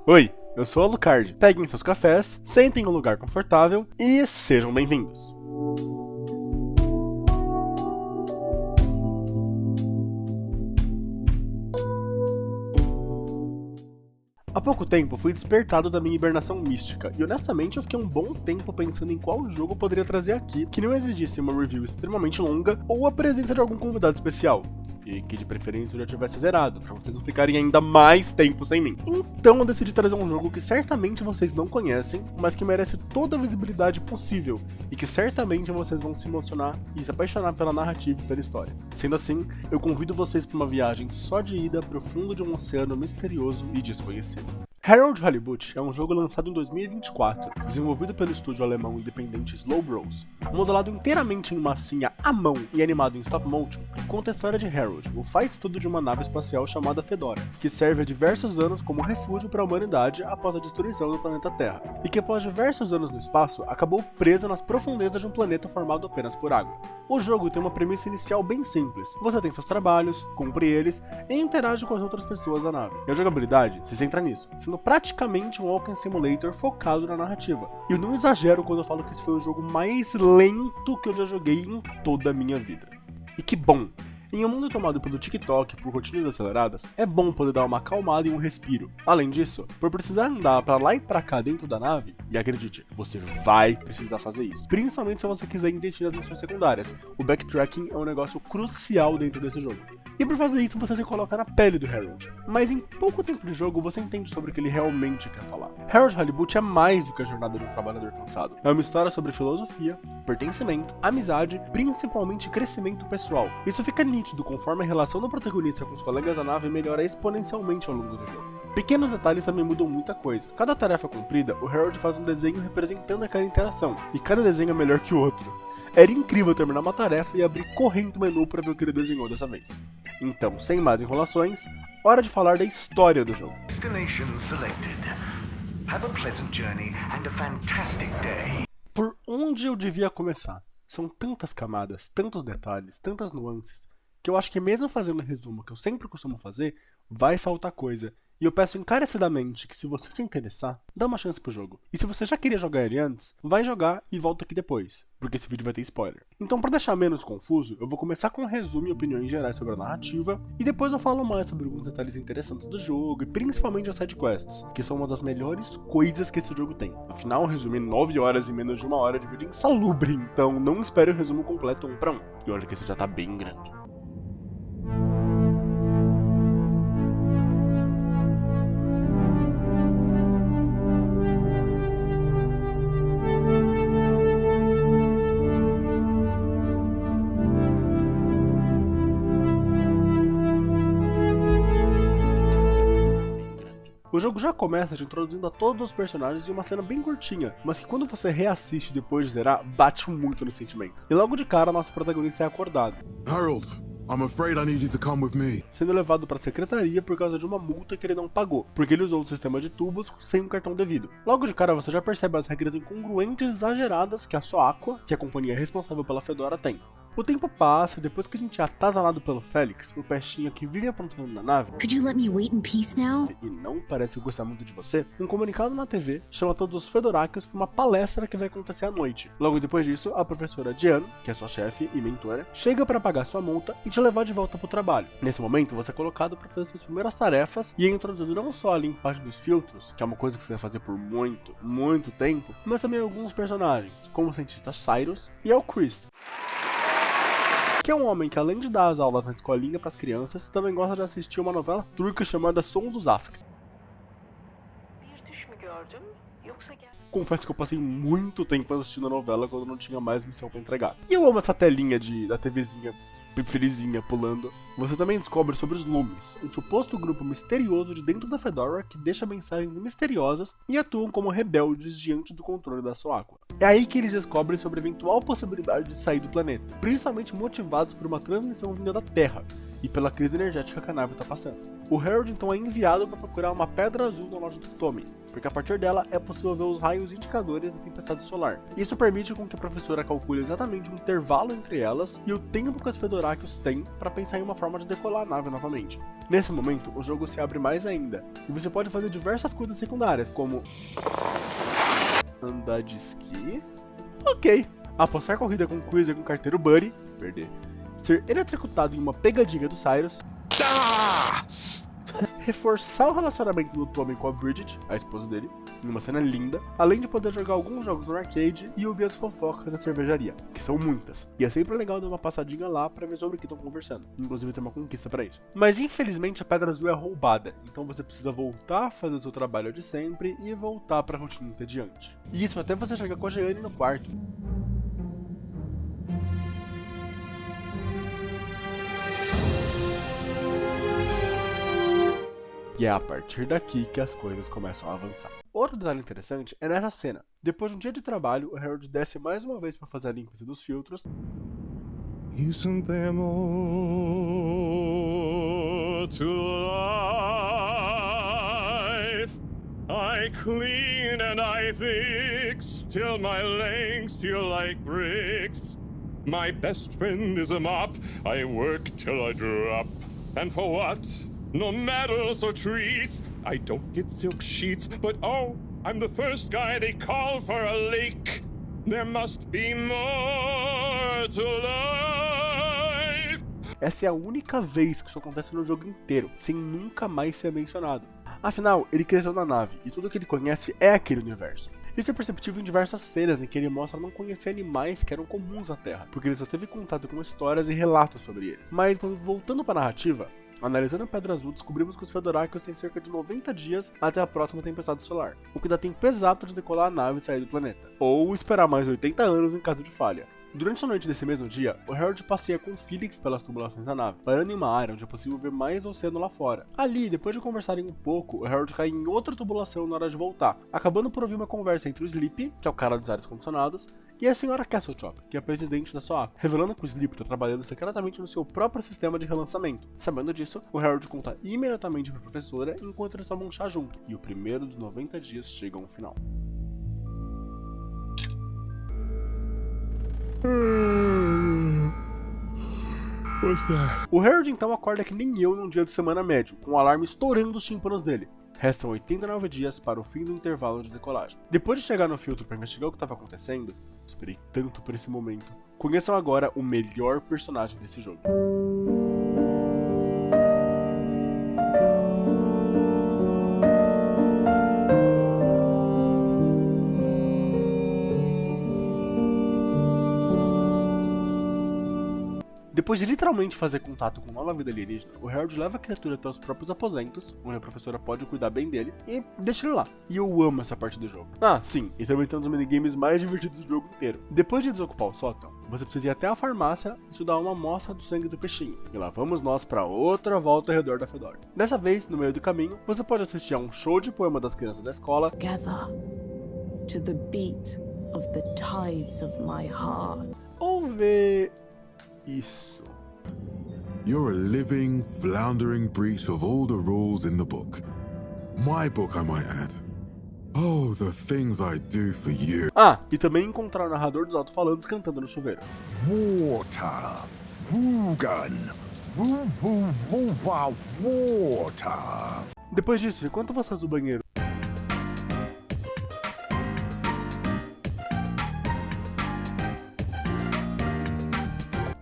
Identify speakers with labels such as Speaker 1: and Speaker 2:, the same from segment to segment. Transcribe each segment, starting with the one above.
Speaker 1: Oi, eu sou o Alucard. Peguem seus cafés, sentem em um lugar confortável e sejam bem-vindos. Há pouco tempo fui despertado da minha hibernação mística, e honestamente eu fiquei um bom tempo pensando em qual jogo poderia trazer aqui que não exigisse uma review extremamente longa ou a presença de algum convidado especial. E que de preferência eu já tivesse zerado, pra vocês não ficarem ainda mais tempo sem mim. Então eu decidi trazer um jogo que certamente vocês não conhecem, mas que merece toda a visibilidade possível, e que certamente vocês vão se emocionar e se apaixonar pela narrativa e pela história. Sendo assim, eu convido vocês para uma viagem só de ida pro fundo de um oceano misterioso e desconhecido. Harold Halibut é um jogo lançado em 2024, desenvolvido pelo estúdio alemão independente Slowbros, modelado inteiramente em massinha à mão e animado em stop motion. Conta a história de Harold, o faz-tudo de uma nave espacial chamada Fedora, que serve há diversos anos como refúgio para a humanidade após a destruição do planeta Terra, e que após diversos anos no espaço, acabou presa nas profundezas de um planeta formado apenas por água. O jogo tem uma premissa inicial bem simples: você tem seus trabalhos, cumpre eles e interage com as outras pessoas da nave. E a jogabilidade se centra nisso, sendo praticamente um walking simulator focado na narrativa. E eu não exagero quando eu falo que esse foi o jogo mais lento que eu já joguei em toda a minha vida. E que bom! Em um mundo tomado pelo TikTok por rotinas aceleradas, é bom poder dar uma acalmada e um respiro. Além disso, por precisar andar pra lá e pra cá dentro da nave, e acredite, você vai precisar fazer isso, principalmente se você quiser investir nas missões secundárias. O backtracking é um negócio crucial dentro desse jogo. E por fazer isso, você se coloca na pele do Harold. Mas em pouco tempo de jogo, você entende sobre o que ele realmente quer falar. Harold Halibut é mais do que a jornada de um trabalhador cansado. É uma história sobre filosofia, pertencimento, amizade, principalmente crescimento pessoal. Isso fica nítido conforme a relação do protagonista com os colegas da nave melhora exponencialmente ao longo do jogo. Pequenos detalhes também mudam muita coisa. Cada tarefa cumprida, o Harold faz um desenho representando aquela interação, e cada desenho é melhor que o outro. Era incrível terminar uma tarefa e abrir correndo o menu para ver o que ele desenhou dessa vez. Então, sem mais enrolações, hora de falar da história do jogo.
Speaker 2: Destination selected. Have a pleasant journey and a fantastic day.
Speaker 1: Por onde eu devia começar? São tantas camadas, tantos detalhes, tantas nuances, que eu acho que mesmo fazendo o resumo que eu sempre costumo fazer, vai faltar coisa. E eu peço encarecidamente que se você se interessar, dá uma chance pro jogo. E se você já queria jogar ele antes, vai jogar e volta aqui depois, porque esse vídeo vai ter spoiler. Então, para deixar menos confuso, eu vou começar com um resumo e opiniões gerais sobre a narrativa, e depois eu falo mais sobre alguns detalhes interessantes do jogo, e principalmente as sidequests, que são uma das melhores coisas que esse jogo tem. Afinal, resumir 9 horas em menos de 1 hora de vídeo é insalubre, então não espere o resumo completo 1 para 1. E olha que esse já tá bem grande. O jogo já começa te introduzindo a todos os personagens em uma cena bem curtinha, mas que quando você reassiste depois de zerar, bate muito no sentimento. E logo de cara, nosso protagonista é acordado.
Speaker 3: Harold, I'm afraid I need you to come with me.
Speaker 1: Sendo levado para a secretaria por causa de uma multa que ele não pagou, porque ele usou o sistema de tubos sem um cartão devido. Logo de cara, você já percebe as regras incongruentes e exageradas que a Soaqua, que é a companhia responsável pela Fedora, tem. O tempo passa e depois que a gente é atazanado pelo Felix, um pestinha que vive aprontando na nave,
Speaker 4: Could you let me wait in peace now?
Speaker 1: e não parece gostar muito de você, um comunicado na TV chama todos os Fedoráquios para uma palestra que vai acontecer à noite. Logo depois disso, a professora Diane, que é sua chefe e mentora, chega para pagar sua multa e te levar de volta para o trabalho. Nesse momento, você é colocado para fazer suas primeiras tarefas e é introduzido não só a limpagem dos filtros, que é uma coisa que você vai fazer por muito tempo, mas também alguns personagens, como o cientista Cyrus e o Chris, que é um homem que, além de dar as aulas na escolinha para as crianças, também gosta de assistir uma novela turca chamada Sons dos Ask. Confesso que eu passei muito tempo assistindo a novela quando não tinha mais missão para entregar. E eu amo essa telinha da TVzinha felizinha pulando. Você também descobre sobre os Loomis, um suposto grupo misterioso de dentro da Fedora que deixa mensagens misteriosas e atuam como rebeldes diante do controle da Soaqua. É aí que eles descobrem sobre a eventual possibilidade de sair do planeta, principalmente motivados por uma transmissão vinda da Terra e pela crise energética que a nave está passando. O Harold então é enviado para procurar uma pedra azul na loja do Tommy, porque a partir dela é possível ver os raios indicadores da tempestade solar. Isso permite com que a professora calcule exatamente o intervalo entre elas e o tempo que os Fedorakios têm para pensar em uma forma de decolar a nave novamente. Nesse momento, o jogo se abre mais ainda, e você pode fazer diversas coisas secundárias, como andar de esqui, ok, apostar corrida com o Cruiser com o carteiro Buddy, perder, ser eletrocutado em uma pegadinha do Cyrus, reforçar o relacionamento do Tommy com a Bridget, a esposa dele, em uma cena linda, além de poder jogar alguns jogos no arcade e ouvir as fofocas da cervejaria, que são muitas. E é sempre legal dar uma passadinha lá pra ver sobre o que estão conversando, inclusive tem uma conquista pra isso. Mas infelizmente a Pedra Azul é roubada, então você precisa voltar a fazer o seu trabalho de sempre e voltar pra rotina entediante. E isso até você chegar com a Jeanne no quarto. E é a partir daqui que as coisas começam a avançar. Outro detalhe interessante é nessa cena. Depois de um dia de trabalho, o Harold desce mais uma vez para fazer a limpeza dos filtros.
Speaker 5: You sent them all to life. I clean and I fix till my legs feel like bricks. My best friend is a mop. I work till I drop. And for what? No medals or treats. I don't get silk sheets, but oh, I'm the first guy they call for a lake. There must be more to life.
Speaker 1: Essa é a única vez que isso acontece no jogo inteiro, sem nunca mais ser mencionado. Afinal, ele cresceu na nave, e tudo que ele conhece é aquele universo. Isso é perceptível em diversas cenas em que ele mostra não conhecer animais que eram comuns na Terra, porque ele só teve contato com histórias e relatos sobre ele. Mas, voltando para a narrativa, analisando a Pedra Azul, descobrimos que os Fedorakios têm cerca de 90 dias até a próxima tempestade solar, o que dá tempo exato de decolar a nave e sair do planeta, ou esperar mais 80 anos em caso de falha. Durante a noite desse mesmo dia, o Harold passeia com Felix pelas tubulações da nave, parando em uma área onde é possível ver mais oceano lá fora. Ali, depois de conversarem um pouco, o Harold cai em outra tubulação na hora de voltar, acabando por ouvir uma conversa entre o Sleepy, que é o cara dos ares condicionados, e a senhora Castletop, que é a presidente da SOAP, revelando que o Sleepy está trabalhando secretamente no seu próprio sistema de relançamento. Sabendo disso, o Harold conta imediatamente para a professora enquanto eles tomam um chá junto, e o primeiro dos 90 dias chega ao final.
Speaker 3: What's that?
Speaker 1: O Harold então acorda que nem eu num dia de semana médio, com o alarme estourando os tímpanos dele. Restam 89 dias para o fim do intervalo de decolagem. Depois de chegar no filtro para investigar o que estava acontecendo, esperei tanto por esse momento. Conheçam agora o melhor personagem desse jogo. Depois de literalmente fazer contato com nova vida alienígena, o Harold leva a criatura até os próprios aposentos, onde a professora pode cuidar bem dele, e deixa ele lá. E eu amo essa parte do jogo. Ah, sim, e também tem um dos minigames mais divertidos do jogo inteiro. Depois de desocupar o sótão, você precisa ir até a farmácia e estudar uma amostra do sangue do peixinho. E lá vamos nós para outra volta ao redor da Fedora. Dessa vez, no meio do caminho, você pode assistir a um show de poema das crianças da escola,
Speaker 6: Together to the beat of the tides of my heart.
Speaker 1: ou ver... isso.
Speaker 3: You're a living, floundering breach of all the rules in the book. My book, I might add. Oh, the things I do for you.
Speaker 1: Ah, e também encontrar o narrador dos alto-falantes cantando no chuveiro.
Speaker 2: Water. Woogan. Woo woo woo wow water.
Speaker 1: Depois disso, enquanto você faz o banheiro,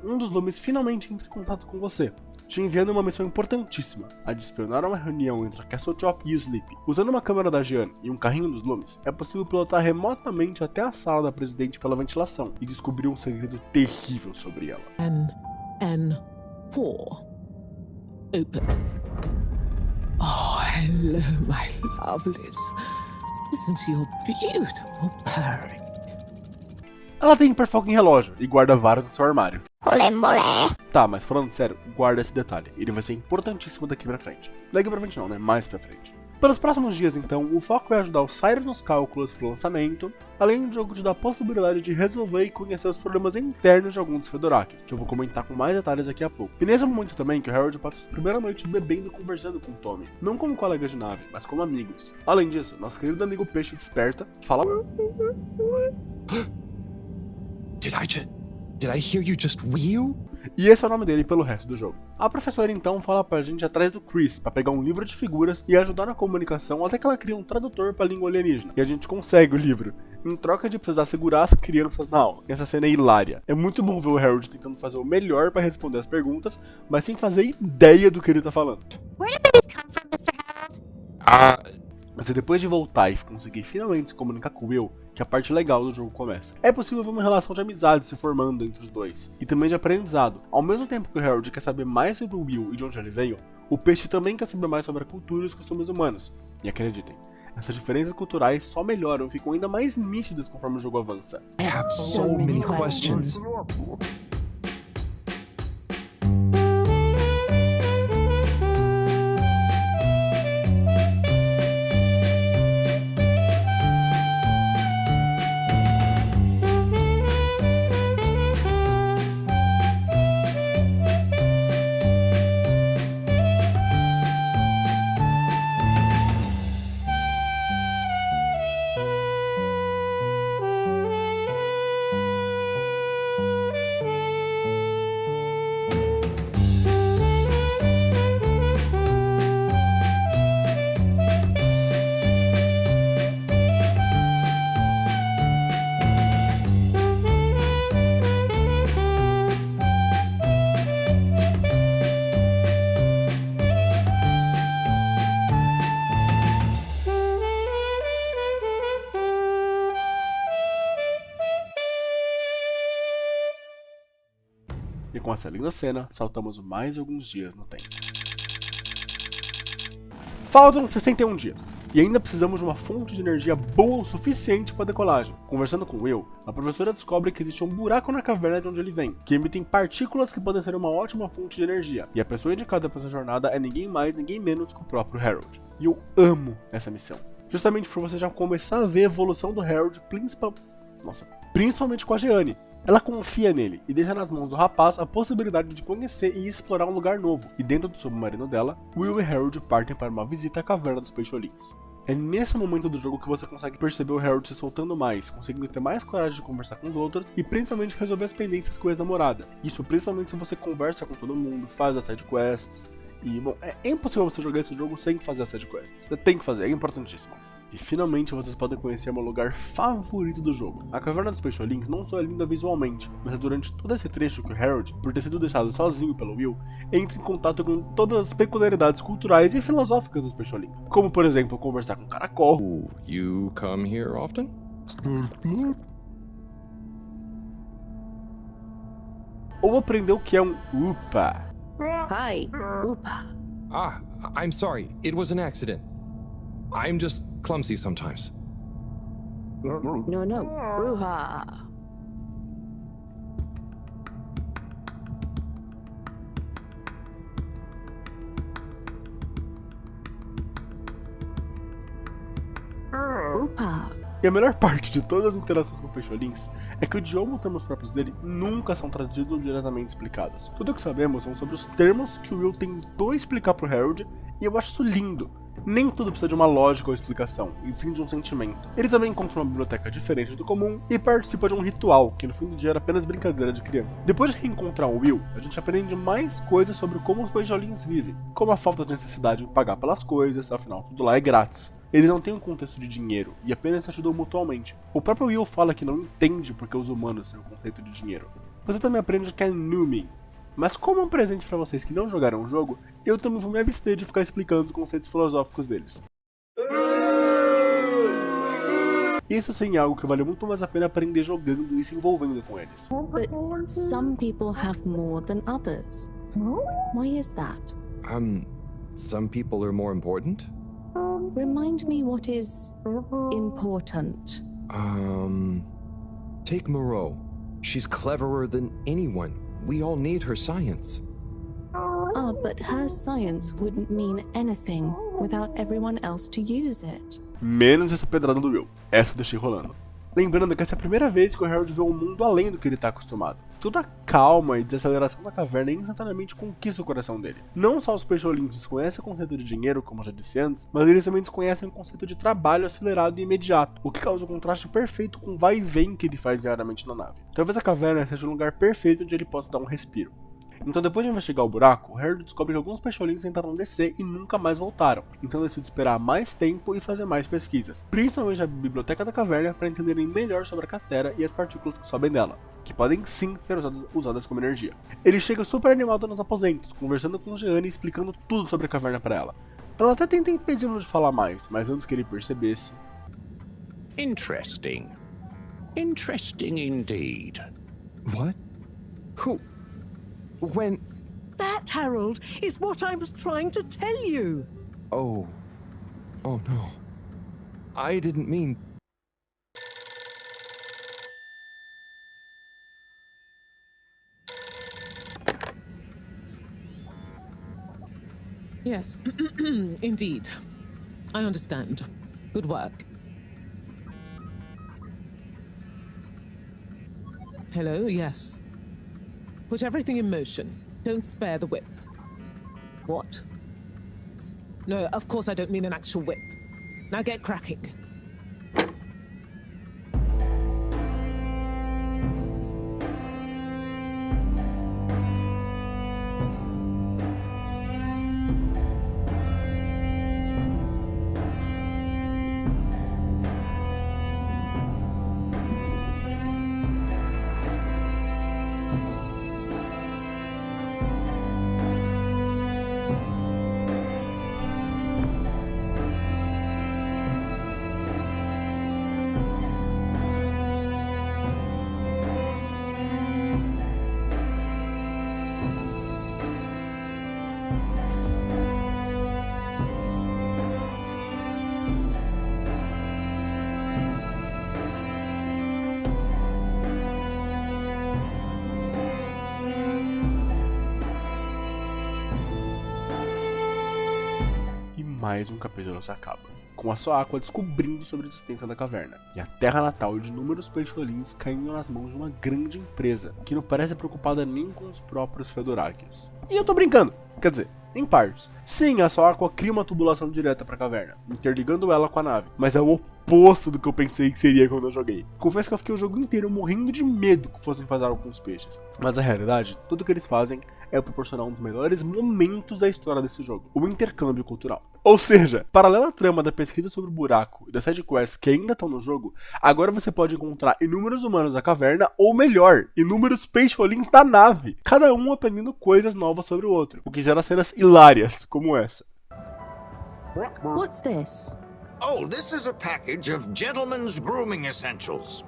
Speaker 1: um dos Loomis finalmente entra em contato com você, te enviando uma missão importantíssima, a de espionar uma reunião entre a Castletop e o Sleepy. Usando uma câmera da Jeanne e um carrinho dos Loomis, é possível pilotar remotamente até a sala da presidente pela ventilação e descobrir um segredo terrível sobre ela.
Speaker 6: N4. Open. Oh, hello, my lovelies. Listen to your beautiful purring.
Speaker 1: Ela tem hiperfoco em relógio e guarda vários no seu armário. Tá, mas falando sério, guarda esse detalhe, ele vai ser importantíssimo daqui pra frente. Daqui pra frente não, né? Mais pra frente. Pelos próximos dias, então, o foco é ajudar o Cyrus nos cálculos pro lançamento, além do jogo te dar a possibilidade de resolver e conhecer os problemas internos de alguns dos Fedoraki, que eu vou comentar com mais detalhes daqui a pouco. E nesse momento também que o Harold passa sua primeira noite bebendo e conversando com o Tommy, não como colegas de nave, mas como amigos. Além disso, nosso querido amigo Peixe desperta, fala...
Speaker 7: Did I hear you just wheel?
Speaker 1: E esse é o nome dele pelo resto do jogo. A professora então fala pra gente ir atrás do Chris pra pegar um livro de figuras e ajudar na comunicação até que ela cria um tradutor pra língua alienígena. E a gente consegue o livro, em troca de precisar segurar as crianças na aula. E essa cena é hilária. É muito bom ver o Harold tentando fazer o melhor pra responder as perguntas, mas sem fazer ideia do que ele tá falando.
Speaker 4: Where did babies come from, Mr. Harold?
Speaker 1: Mas é depois de voltar e conseguir finalmente se comunicar com o Will, que a parte legal do jogo começa. É possível ver uma relação de amizade se formando entre os dois, e também de aprendizado. Ao mesmo tempo que o Harold quer saber mais sobre o Will e de onde ele veio, o Peixe também quer saber mais sobre a cultura e os costumes humanos. E acreditem, essas diferenças culturais só melhoram e ficam ainda mais nítidas conforme o jogo avança.
Speaker 7: I have so many questions.
Speaker 1: E com essa linda cena, saltamos mais alguns dias no tempo. Faltam 61 dias, e ainda precisamos de uma fonte de energia boa o suficiente para a decolagem. Conversando com Will, a professora descobre que existe um buraco na caverna de onde ele vem, que emitem partículas que podem ser uma ótima fonte de energia, e a pessoa indicada para essa jornada é ninguém mais, ninguém menos que o próprio Harold. E eu amo essa missão, justamente por você já começar a ver a evolução do Harold, principalmente com a Jeanne. Ela confia nele e deixa nas mãos do rapaz a possibilidade de conhecer e explorar um lugar novo, e dentro do submarino dela, Will e Harold partem para uma visita à caverna dos peixolinhos. É nesse momento do jogo que você consegue perceber o Harold se soltando mais, conseguindo ter mais coragem de conversar com os outros e principalmente resolver as pendências com a ex-namorada. Isso principalmente se você conversa com todo mundo, faz as sidequests. E, bom, é impossível você jogar esse jogo sem fazer as sidequests. Você tem que fazer, é importantíssimo. E finalmente vocês podem conhecer meu lugar favorito do jogo. A Caverna dos Peixolins não só é linda visualmente, mas é durante todo esse trecho que o Harold, por ter sido deixado sozinho pelo Will, entra em contato com todas as peculiaridades culturais e filosóficas dos Peixolins. Como, por exemplo, conversar com um caracol.
Speaker 7: You come here often?
Speaker 1: Ou aprender o que é um Upa.
Speaker 6: Hi, Upa.
Speaker 7: Ah, I'm sorry. It was an accident. I'm just clumsy sometimes.
Speaker 6: No, Bruha. Upa.
Speaker 1: E a melhor parte de todas as interações com peixolins é que o idioma e os termos próprios dele nunca são traduzidos ou diretamente explicados. Tudo o que sabemos são sobre os termos que o Will tentou explicar pro Harold, e eu acho isso lindo. Nem tudo precisa de uma lógica ou explicação, e sim de um sentimento. Ele também encontra uma biblioteca diferente do comum e participa de um ritual, que no fim do dia era apenas brincadeira de criança. Depois de reencontrar o Will, a gente aprende mais coisas sobre como os peixolins vivem, como a falta de necessidade em pagar pelas coisas, afinal tudo lá é grátis. Eles não têm um contexto de dinheiro, e apenas se ajudam mutuamente. O próprio Will fala que não entende porque os humanos têm o conceito de dinheiro. Você também aprende que é Numi. Mas como é um presente pra vocês que não jogaram o jogo, eu também vou me abster de ficar explicando os conceitos filosóficos deles. Isso sim é algo que vale muito mais a pena aprender jogando e se envolvendo com eles.
Speaker 6: But some people have more than others. Why is that?
Speaker 7: Some people are more important?
Speaker 6: Remind me what is important.
Speaker 7: Take Moreau. She's cleverer than anyone. We all need her science.
Speaker 6: But her science wouldn't mean anything without everyone else to use it.
Speaker 1: Menos essa pedrada do Will. Essa eu deixei rolando. Lembrando que essa é a primeira vez que o Harold vê um mundo além do que ele está acostumado. Toda a calma e desaceleração da caverna instantaneamente conquista o coração dele. Não só os peixolinhos desconhecem o conceito de dinheiro, como eu já disse antes, mas eles também desconhecem o conceito de trabalho acelerado e imediato, o que causa um contraste perfeito com o vai e vem que ele faz diariamente na nave. Talvez a caverna seja um lugar perfeito onde ele possa dar um respiro. Então, depois de investigar o buraco, Harold descobre que alguns peixolinhos tentaram descer e nunca mais voltaram. Então decide esperar mais tempo e fazer mais pesquisas, principalmente na biblioteca da caverna, para entenderem melhor sobre a cratera e as partículas que sobem dela, que podem sim ser usadas como energia. Ele chega super animado nos aposentos, conversando com Jeanne e explicando tudo sobre a caverna para ela. Ela até tenta impedi-lo de falar mais, mas antes que ele percebesse...
Speaker 8: Interesting. Interesting indeed.
Speaker 7: What? Who? When?
Speaker 9: That, Harold, is what I was trying to tell you.
Speaker 7: Oh. Oh no. I didn't mean...
Speaker 9: Yes, indeed. I understand. Good work. Hello, yes. Put everything in motion. Don't spare the whip. What? No, of course I don't mean an actual whip. Now get cracking.
Speaker 1: Mais um capítulo se acaba, com a Soako descobrindo sobre a existência da caverna, e a terra natal de inúmeros peixolins caindo nas mãos de uma grande empresa, que não parece preocupada nem com os próprios Fedorakios. E eu tô brincando, quer dizer, em partes. Sim, a Soako cria uma tubulação direta pra caverna, interligando ela com a nave, mas é o oposto do que eu pensei que seria quando eu joguei. Confesso que eu fiquei o jogo inteiro morrendo de medo que fossem fazer algo com os peixes, mas na realidade, tudo que eles fazem é proporcionar um dos melhores momentos da história desse jogo, o intercâmbio cultural. Ou seja, paralela à trama da pesquisa sobre o buraco e das sidequests que ainda estão no jogo, agora você pode encontrar inúmeros humanos da caverna, ou melhor, inúmeros peixolins da nave, cada um aprendendo coisas novas sobre o outro, o que gera cenas hilárias, como essa.
Speaker 6: What's this?
Speaker 8: Oh, this is a package of gentlemen's grooming essentials.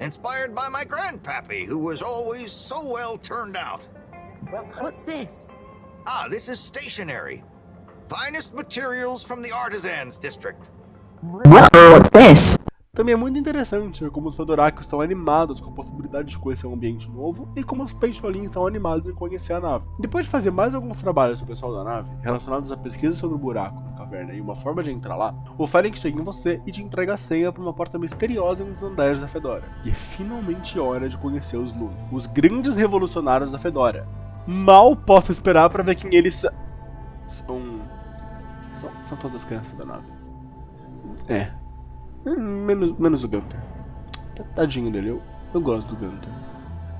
Speaker 8: Inspired by my grandpappy, who was always so well turned out.
Speaker 6: What's this?
Speaker 8: Ah, this is stationery. Finest materials from the artisans district.
Speaker 6: What's this?
Speaker 1: Também é muito interessante ver como os Fedorakios estão animados com a possibilidade de conhecer um ambiente novo e como os peixolins estão animados em conhecer a nave. Depois de fazer mais alguns trabalhos com o pessoal da nave, relacionados à pesquisa sobre o buraco na caverna e uma forma de entrar lá, o Ferenc chega em você e te entrega a senha para uma porta misteriosa em um dos andares da Fedora. E é finalmente hora de conhecer os Lune, os grandes revolucionários da Fedora. Mal posso esperar para ver quem eles são todas as crianças da nave. Menos o Gunter. Tadinho dele, eu gosto do Gunter.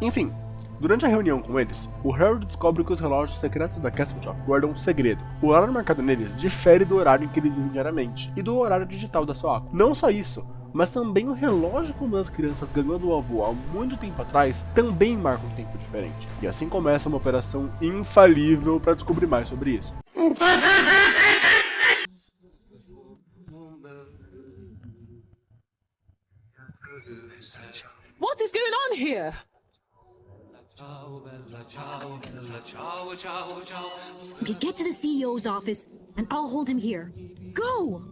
Speaker 1: Enfim, durante a reunião com eles, o Harold descobre que os relógios secretos da Castle Shop guardam um segredo. O horário marcado neles difere do horário em que eles vivem diariamente, e do horário digital da Soako. Não só isso, mas também o relógio como as crianças ganhou do avô há muito tempo atrás também marca um tempo diferente. E assim começa uma operação infalível para descobrir mais sobre isso.
Speaker 9: What is going on here?
Speaker 10: Okay, get to the CEO's office, and I'll hold him here. Go!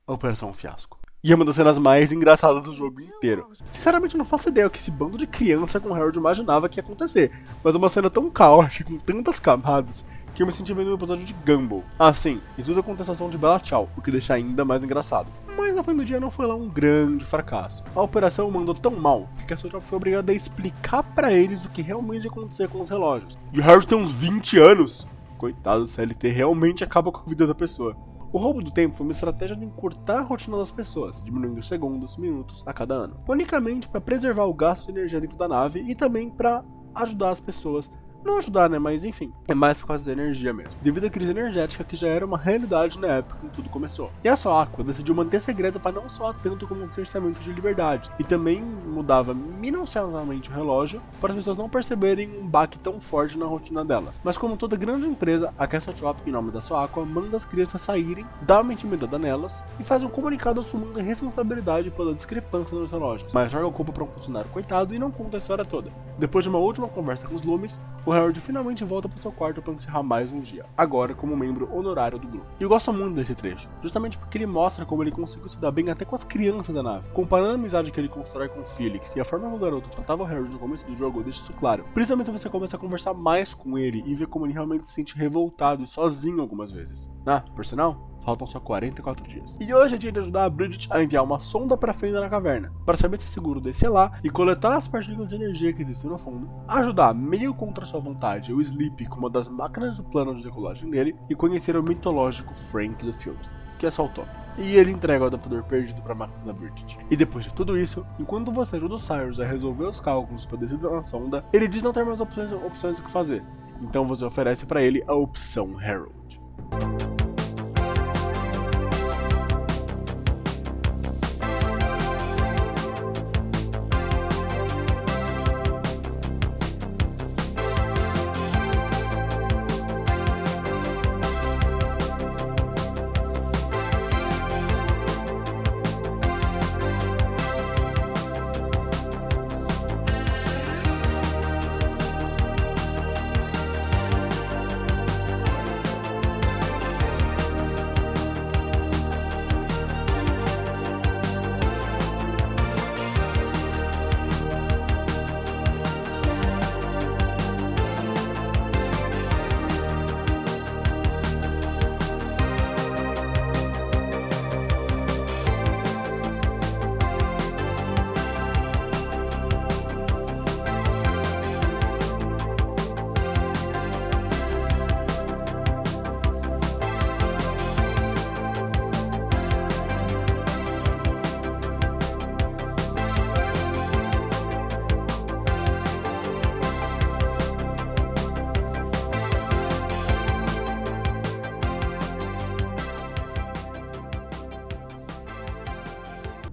Speaker 1: Operação Fiasco. E é uma das cenas mais engraçadas do jogo inteiro. Sinceramente, eu não faço ideia o que esse bando de criança com Harold imaginava que ia acontecer, mas é uma cena tão caótica, com tantas camadas, que eu me senti vendo um episódio de Gumball. Ah, sim, e tudo a contestação de Bella Ciao, o que deixa ainda mais engraçado. Mas no fim do dia não foi lá um grande fracasso. A operação mandou tão mal que a Castle foi obrigada a explicar pra eles o que realmente acontecia com os relógios. E o Harold tem uns 20 anos! Coitado, o CLT realmente acaba com a vida da pessoa. O roubo do tempo foi uma estratégia de encurtar a rotina das pessoas, diminuindo segundos, minutos a cada ano. Unicamente para preservar o gasto de energia dentro da nave e também para ajudar as pessoas. Não ajudar, né? Mas enfim, é mais por causa da energia mesmo. Devido à crise energética que já era uma realidade na época em que tudo começou. E a Soako decidiu manter segredo para não soar tanto como um cerceamento de liberdade. E também mudava minuciosamente o relógio para as pessoas não perceberem um baque tão forte na rotina delas. Mas como toda grande empresa, a Castle Shop, em nome da Soako, manda as crianças saírem, dá uma intimidada nelas e faz um comunicado assumindo a responsabilidade pela discrepância nos relógios. Mas joga a culpa para um funcionário coitado e não conta a história toda. Depois de uma última conversa com os Loomis, o Harold finalmente volta para seu quarto para encerrar mais um dia, agora como membro honorário do grupo. E eu gosto muito desse trecho, justamente porque ele mostra como ele conseguiu se dar bem até com as crianças da nave. Comparando a amizade que ele constrói com o Felix e a forma como o garoto tratava o Harold no começo do jogo, deixa isso claro. Principalmente se você começa a conversar mais com ele e ver como ele realmente se sente revoltado e sozinho algumas vezes. Ah, por sinal, faltam só 44 dias. E hoje é dia de ajudar a Bridget a enviar uma sonda para a fenda na caverna, para saber se é seguro descer lá e coletar as partículas de energia que existem no fundo, ajudar meio contra sua vontade o Sleep com uma das máquinas do plano de decolagem dele e conhecer o mitológico Frank do Field, que assaltou. E ele entrega o adaptador perdido para a máquina da Bridget. E depois de tudo isso, enquanto você ajuda o Cyrus a resolver os cálculos para descer na sonda, ele diz não ter mais opções do que fazer. Então você oferece para ele a opção Harold.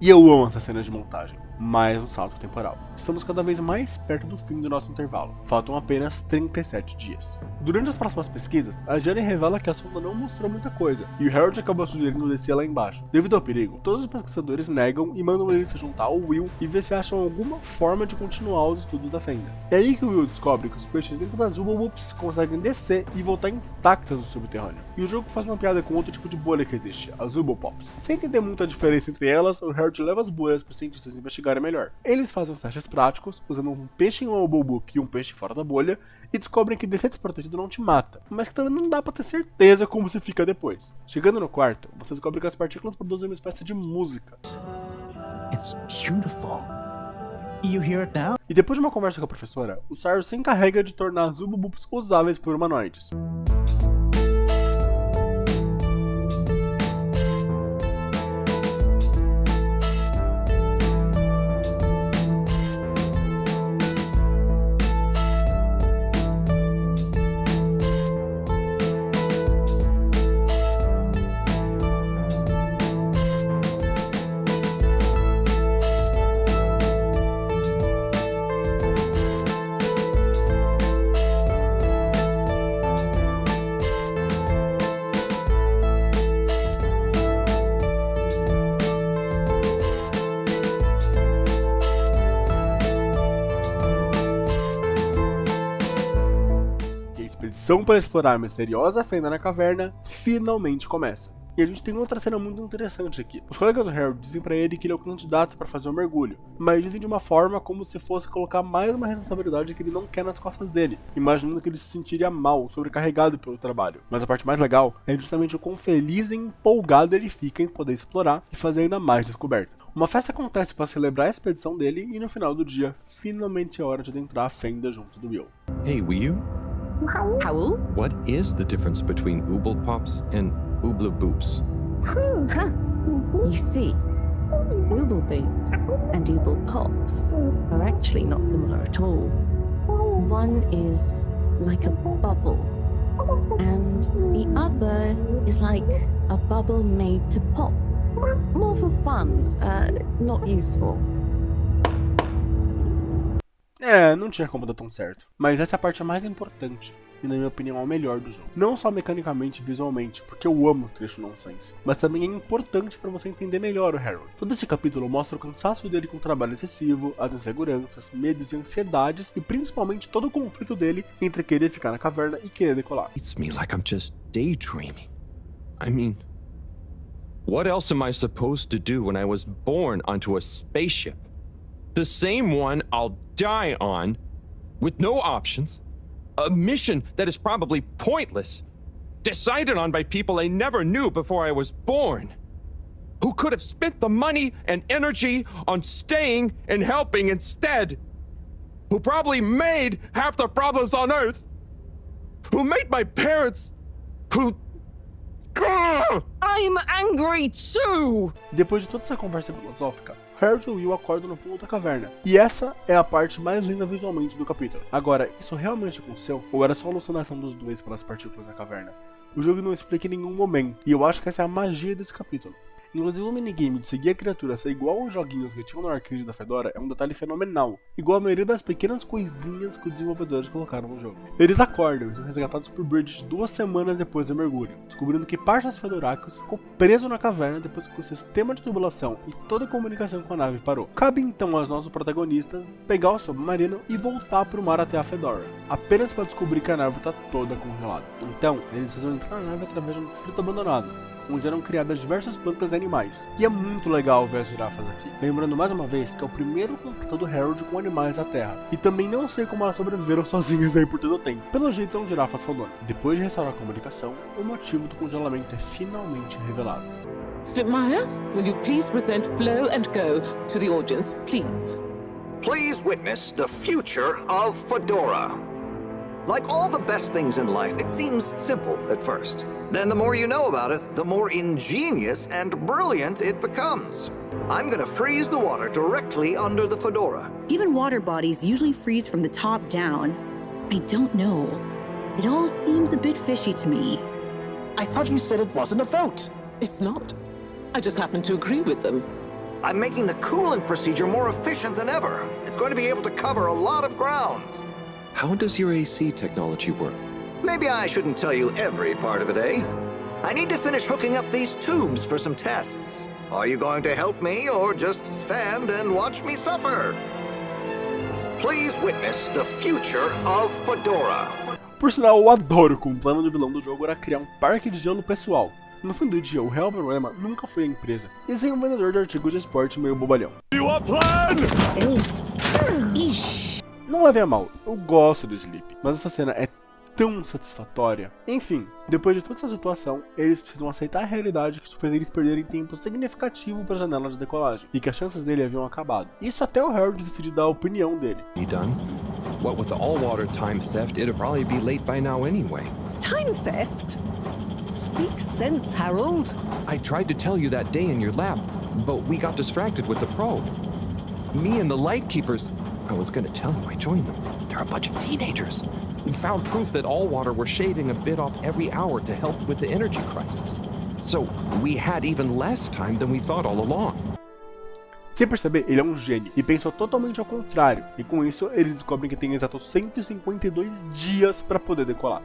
Speaker 1: E eu amo essa cena de montagem. Mais um salto temporal. Estamos cada vez mais perto do fim do nosso intervalo. Faltam apenas 37 dias. Durante as próximas pesquisas, a Jenny revela que a sonda não mostrou muita coisa, e o Harold acaba sugerindo descer lá embaixo. Devido ao perigo, todos os pesquisadores negam e mandam ele se juntar ao Will e ver se acham alguma forma de continuar os estudos da fenda. É aí que o Will descobre que os peixes dentro das Zubobups conseguem descer e voltar intactas no subterrâneo. E o jogo faz uma piada com outro tipo de bolha que existe, as Zubopops. Sem entender muita diferença entre elas, o Harold leva as bolhas para os cientistas investigarem melhor. Eles fazem os testes práticos, usando um peixe em um Obobup e um peixe fora da bolha, e descobrem que descer desprotegido não te mata, mas que também não dá pra ter certeza como se fica depois. Chegando no quarto, você descobre que as partículas produzem uma espécie de música.
Speaker 11: It's beautiful. You hear it now?
Speaker 1: E depois de uma conversa com a professora, o Cyrus se encarrega de tornar as Zubobups usáveis por humanoides. A expedição para explorar a misteriosa fenda na caverna finalmente começa. E a gente tem outra cena muito interessante aqui. Os colegas do Harold dizem pra ele que ele é o candidato para fazer o mergulho, mas dizem de uma forma como se fosse colocar mais uma responsabilidade que ele não quer nas costas dele, imaginando que ele se sentiria mal, sobrecarregado pelo trabalho. Mas a parte mais legal é justamente o quão feliz e empolgado ele fica em poder explorar e fazer ainda mais descobertas. Uma festa acontece para celebrar a expedição dele e no final do dia, finalmente é hora de adentrar a fenda junto do Will.
Speaker 12: Hey, Will?
Speaker 10: Howl?
Speaker 12: What is the difference between Ooble Pops and Ooble Boops?
Speaker 6: You see, Ooble Boops and Ooble Pops are actually not similar at all. One is like a bubble, and the other is like a bubble made to pop. More for fun, not useful.
Speaker 1: Não tinha como dar tão certo. Mas essa é a parte mais importante, e na minha opinião é o melhor do jogo. Não só mecanicamente e visualmente, porque eu amo o trecho nonsense, mas também é importante para você entender melhor o Harold. Todo esse capítulo mostra o cansaço dele com o trabalho excessivo, as inseguranças, medos e ansiedades, e principalmente todo o conflito dele entre querer ficar na caverna e querer decolar.
Speaker 12: It's me like I'm just daydreaming. I mean, what else am I supposed to do when I was born onto a spaceship? The same one I'll die on, with no options, a mission that is probably pointless, decided on by people I never knew before I was born, who could have spent the money and energy on staying and helping instead, who probably made half the problems on Earth, who made my parents, who...
Speaker 6: I'm angry too!
Speaker 1: Depois de toda essa conversa filosófica, Harold e Will acordam no fundo da caverna, e essa é a parte mais linda visualmente do capítulo. Agora, isso realmente aconteceu, ou era só alucinação dos dois pelas partículas da caverna? O jogo não explica em nenhum momento, e eu acho que essa é a magia desse capítulo. Inclusive o minigame de seguir a criatura ser igual aos joguinhos que tinham no arcade da Fedora é um detalhe fenomenal, igual a maioria das pequenas coisinhas que os desenvolvedores colocaram no jogo. Eles acordam e são resgatados por Bridge 2 semanas depois do mergulho, descobrindo que parte das Fedoracos ficou preso na caverna depois que o sistema de tubulação e toda a comunicação com a nave parou. Cabe então aos nossos protagonistas pegar o submarino e voltar para o mar até a Fedora, apenas para descobrir que a nave está toda congelada. Então, eles precisam entrar na nave através de um distrito abandonado, onde eram criadas diversas plantas e animais. E é muito legal ver as girafas aqui. Lembrando mais uma vez que é o primeiro contato do Harold com animais da Terra. E também não sei como elas sobreviveram sozinhas aí por todo o tempo. Pelo jeito são girafas fodões. Depois de restaurar a comunicação, o motivo do congelamento é finalmente revelado.
Speaker 9: Slipmeyer, will you please present Flow and Go to the audience, please?
Speaker 8: Please witness the future of Fedora. Like all the best things in life, it seems simple at first. Then the more you know about it, the more ingenious and brilliant it becomes. I'm gonna freeze the water directly under the Fedora.
Speaker 10: Given water bodies usually freeze from the top down, I don't know. It all seems a bit fishy to me.
Speaker 11: I thought you said it wasn't a vote.
Speaker 9: It's not. I just happen to agree with them.
Speaker 8: I'm making the coolant procedure more efficient than ever. It's going to be able to cover a lot of ground.
Speaker 12: How does your AC technology work?
Speaker 8: Maybe I shouldn't tell you every part of it, eh? I need to finish hooking up these tubes for some tests. Are you going to help me or just stand and watch me suffer? Please witness the future of Fedora.
Speaker 1: Por sinal, eu adoro que o plano do vilão do jogo era criar um parque de gelo pessoal. No fim do dia, o real problema nunca foi a empresa, e sim um vendedor de artigos de esporte meio bobalhão. Não levem a mal, eu gosto do Sleep, mas essa cena é tão satisfatória. Enfim, depois de toda essa situação, eles precisam aceitar a realidade que isso fez eles perderem tempo significativo para a janela de decolagem, e que as chances dele haviam acabado. Isso até o Harold decidir dar a opinião dele.
Speaker 12: You done? What with the all-water time theft, it'd probably be late by now anyway.
Speaker 6: Time theft? Speak sense, Harold.
Speaker 12: I tried to tell you that day in your lab, but we got distracted with the probe. Me and the Lightkeepers, I was gonna tell you I joined them. They're a bunch of teenagers. We found proof that Allwater were shaving a bit off every hour to help with the energy crisis. So we had even less time than we thought all along.
Speaker 1: Sem perceber, ele é um gênio e pensou totalmente ao contrário, e com isso eles descobrem que tem exatos 152 dias para poder decolar.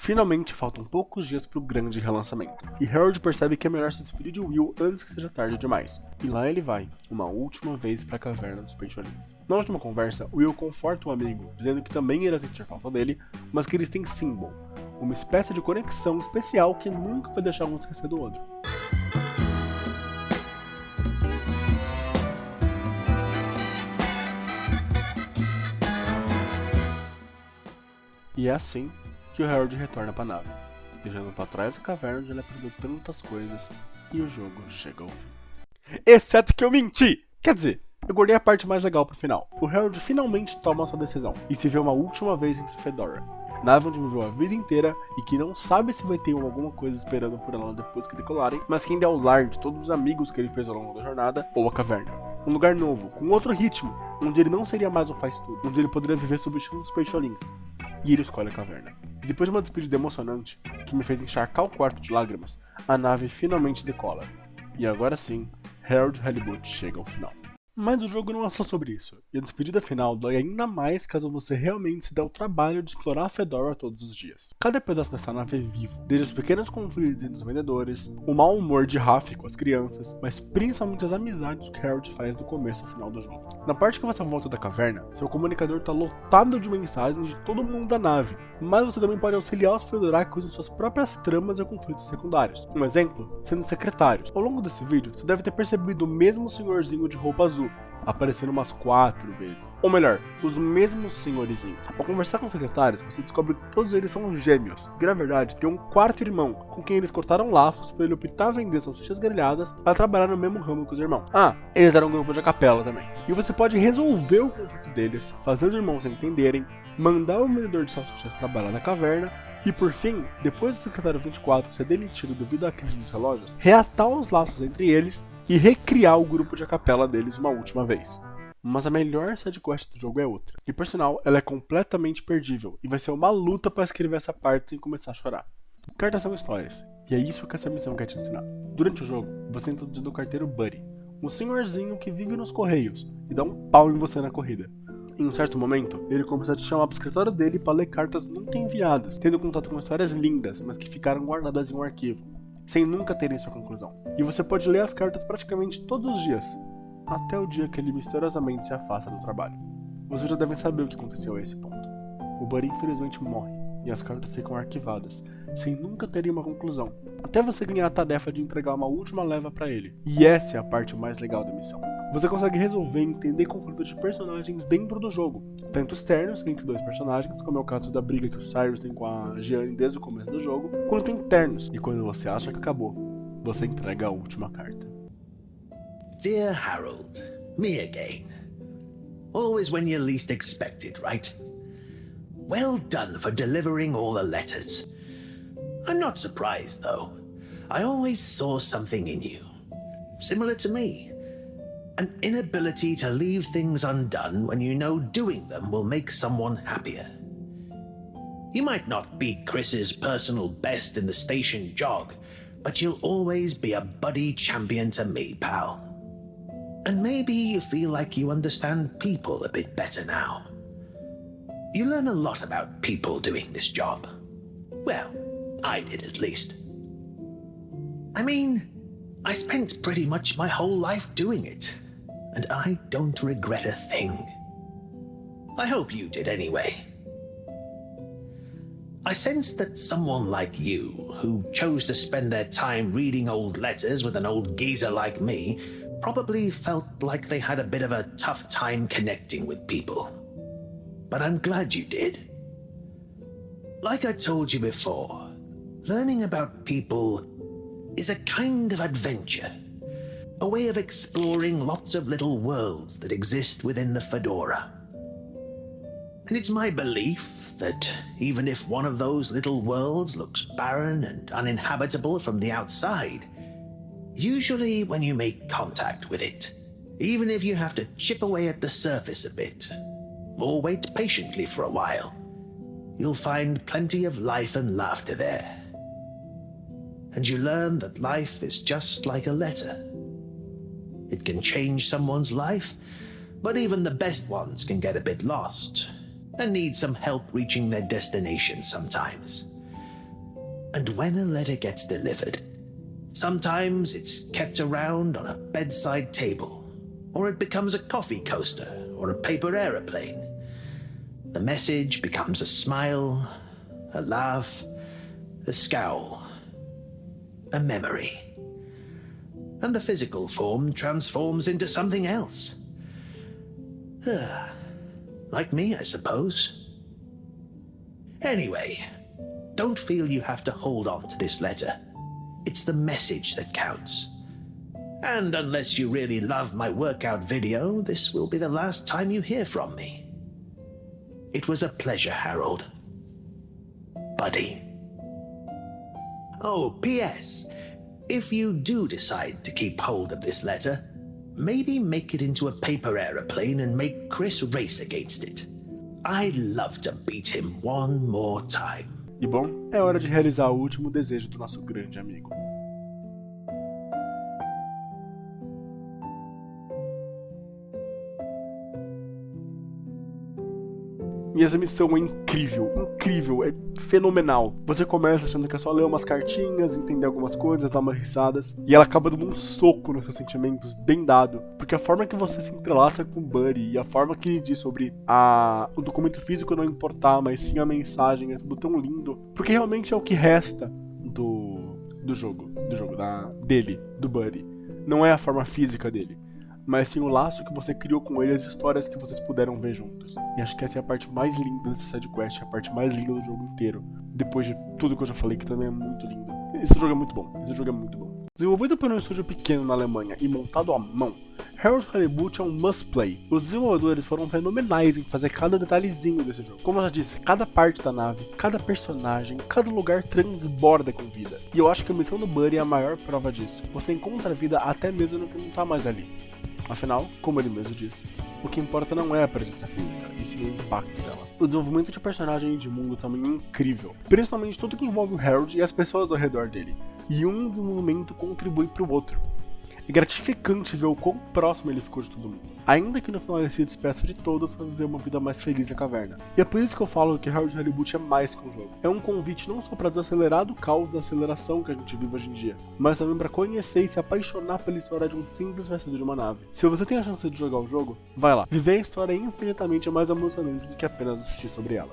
Speaker 1: Finalmente faltam poucos dias para o grande relançamento, e Harold percebe que é melhor se despedir de Will antes que seja tarde demais. E lá ele vai, uma última vez para a caverna dos peixolins. Na última conversa, Will conforta o amigo, dizendo que também irá sentir falta dele, mas que eles têm Symbol, uma espécie de conexão especial que nunca vai deixar um esquecer do outro. E é assim que o Harold retorna para a nave, deixando para trás a caverna onde ele aprendeu tantas coisas, e o jogo chega ao fim. Exceto que eu menti! Quer dizer, eu guardei a parte mais legal pro final. O Harold finalmente toma sua decisão, e se vê uma última vez entre Fedora, nave onde viveu a vida inteira e que não sabe se vai ter alguma coisa esperando por ela depois que decolarem, mas que ainda é o lar de todos os amigos que ele fez ao longo da jornada, ou a caverna. Um lugar novo, com outro ritmo, onde ele não seria mais um faz-tudo, onde ele poderia viver sob o estilo dos peixolins. E ele escolhe a caverna. Depois de uma despedida emocionante, que me fez encharcar o quarto de lágrimas, a nave finalmente decola. E agora sim, Harold Halibut chega ao final. Mas o jogo não é só sobre isso, e a despedida final dói ainda mais caso você realmente se dê o trabalho de explorar a Fedora todos os dias. Cada pedaço dessa nave é vivo, desde os pequenos conflitos entre os vendedores, o mau humor de Raf com as crianças, mas principalmente as amizades que Harold faz do começo ao final do jogo. Na parte que você volta da caverna, seu comunicador está lotado de mensagens de todo mundo da nave, mas você também pode auxiliar os Fedoracos em suas próprias tramas e conflitos secundários. Um exemplo, sendo secretários. Ao longo desse vídeo, você deve ter percebido o mesmo senhorzinho de roupa azul, aparecendo umas 4 vezes. Ou melhor, os mesmos senhorizinhos. Ao conversar com os secretários, você descobre que todos eles são gêmeos, que na verdade tem um quarto irmão, com quem eles cortaram laços para ele optar a vender salsichas grelhadas para trabalhar no mesmo ramo que os irmãos. Ah, eles eram um grupo de capela também. E você pode resolver o conflito deles, fazer os irmãos se entenderem, mandar o vendedor de salsichas trabalhar na caverna, e por fim, depois do secretário 24 ser demitido devido à crise dos relógios, reatar os laços entre eles e recriar o grupo de acapela deles uma última vez. Mas a melhor sidequest do jogo é outra. E por sinal, ela é completamente perdível, e vai ser uma luta para escrever essa parte sem começar a chorar. Cartas são histórias, e é isso que essa missão quer te ensinar. Durante o jogo, você é introduzido ao carteiro Buddy, um senhorzinho que vive nos correios e dá um pau em você na corrida. Em um certo momento, ele começa a te chamar pro escritório dele para ler cartas nunca enviadas, tendo contato com histórias lindas, mas que ficaram guardadas em um arquivo, sem nunca terem sua conclusão. E você pode ler as cartas praticamente todos os dias, até o dia que ele misteriosamente se afasta do trabalho. Vocês já devem saber o que aconteceu a esse ponto. O Buddy infelizmente morre, e as cartas ficam arquivadas, sem nunca terem uma conclusão, até você ganhar a tarefa de entregar uma última leva para ele. E essa é a parte mais legal da missão. Você consegue resolver e entender conflitos de personagens dentro do jogo, tanto externos entre dois personagens, como é o caso da briga que o Cyrus tem com a Gianni desde o começo do jogo, quanto internos, e quando você acha que acabou, você entrega a última carta.
Speaker 13: Dear Harold, me again. Always when you least expect it, right? Well done for delivering all the letters. I'm not surprised, though. I always saw something in you. Similar to me. An inability to leave things undone when you know doing them will make someone happier. You might not be Chris's personal best in the station jog, but you'll always be a buddy champion to me, pal. And maybe you feel like you understand people a bit better now. You learn a lot about people doing this job. Well, I did at least. I mean, I spent pretty much my whole life doing it, and I don't regret a thing. I hope you did anyway. I sensed that someone like you, who chose to spend their time reading old letters with an old geezer like me, probably felt like they had a bit of a tough time connecting with people. But I'm glad you did. Like I told you before, learning about people is a kind of adventure. A way of exploring lots of little worlds that exist within the Fedora. And it's my belief that even if one of those little worlds looks barren and uninhabitable from the outside, usually when you make contact with it, even if you have to chip away at the surface a bit, or wait patiently for a while, you'll find plenty of life and laughter there. And you learn that life is just like a letter. It can change someone's life, but even the best ones can get a bit lost and need some help reaching their destination sometimes. and when a letter gets delivered. Sometimes it's kept around on a bedside table, or it becomes a coffee coaster or a paper aeroplane. The message becomes a smile, a laugh, a scowl, a memory. And the physical form transforms into something else. Like me, I suppose. Anyway, don't feel you have to hold on to this letter. It's the message that counts. And unless you really love my workout video, this will be the last time you hear from me. It was a pleasure, Harold. Buddy. Oh, P.S. If you do decide to keep hold of this letter, maybe make it into a paper aeroplane and make Chris race against it. I'd love to beat him one more time.
Speaker 1: E bom, é hora de realizar o último desejo do nosso grande amigo. E essa missão é incrível, é fenomenal. Você começa achando que é só ler umas cartinhas, entender algumas coisas, dar umas risadas, e ela acaba dando um soco nos seus sentimentos, bem dado. Porque a forma que você se entrelaça com o Buddy e a forma que ele diz sobre o documento físico não importar, mas sim a mensagem, é tudo tão lindo. Porque realmente é o que resta do jogo, dele, do Buddy. Não é a forma física dele, mas sim o laço que você criou com ele, as histórias que vocês puderam ver juntos. E acho que essa é a parte mais linda dessa sidequest, a parte mais linda do jogo inteiro. Depois de tudo que eu já falei, que também é muito lindo. Esse jogo é muito bom, Desenvolvido por um estúdio pequeno na Alemanha e montado à mão, Harold Halibut é um must-play. Os desenvolvedores foram fenomenais em fazer cada detalhezinho desse jogo. Como eu já disse, cada parte da nave, cada personagem, cada lugar transborda com vida. E eu acho que a missão do Buddy é a maior prova disso. Você encontra vida até mesmo no que não tá mais ali. Afinal, como ele mesmo disse, o que importa não é a presença física, e sim o impacto dela. O desenvolvimento de personagem e de mundo também é incrível, principalmente tudo que envolve o Harold e as pessoas ao redor dele, e um desenvolvimento contribui para o outro. É gratificante ver o quão próximo ele ficou de todo mundo, ainda que no final ele se despeça de todos para viver uma vida mais feliz na caverna. E é por isso que eu falo que Harold Halibut é mais que um jogo. É um convite não só para desacelerar do caos da aceleração que a gente vive hoje em dia, mas também para conhecer e se apaixonar pela história de um simples versículo de uma nave. Se você tem a chance de jogar o jogo, vai lá. Viver a história é infinitamente mais emocionante do que apenas assistir sobre ela.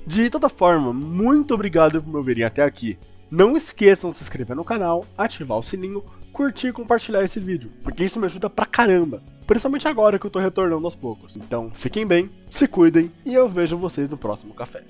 Speaker 1: De toda forma, muito obrigado por me ouvirem até aqui. Não esqueçam de se inscrever no canal, ativar o sininho, curtir e compartilhar esse vídeo, porque isso me ajuda pra caramba, principalmente agora que eu tô retornando aos poucos. Então, fiquem bem, se cuidem e eu vejo vocês no próximo café.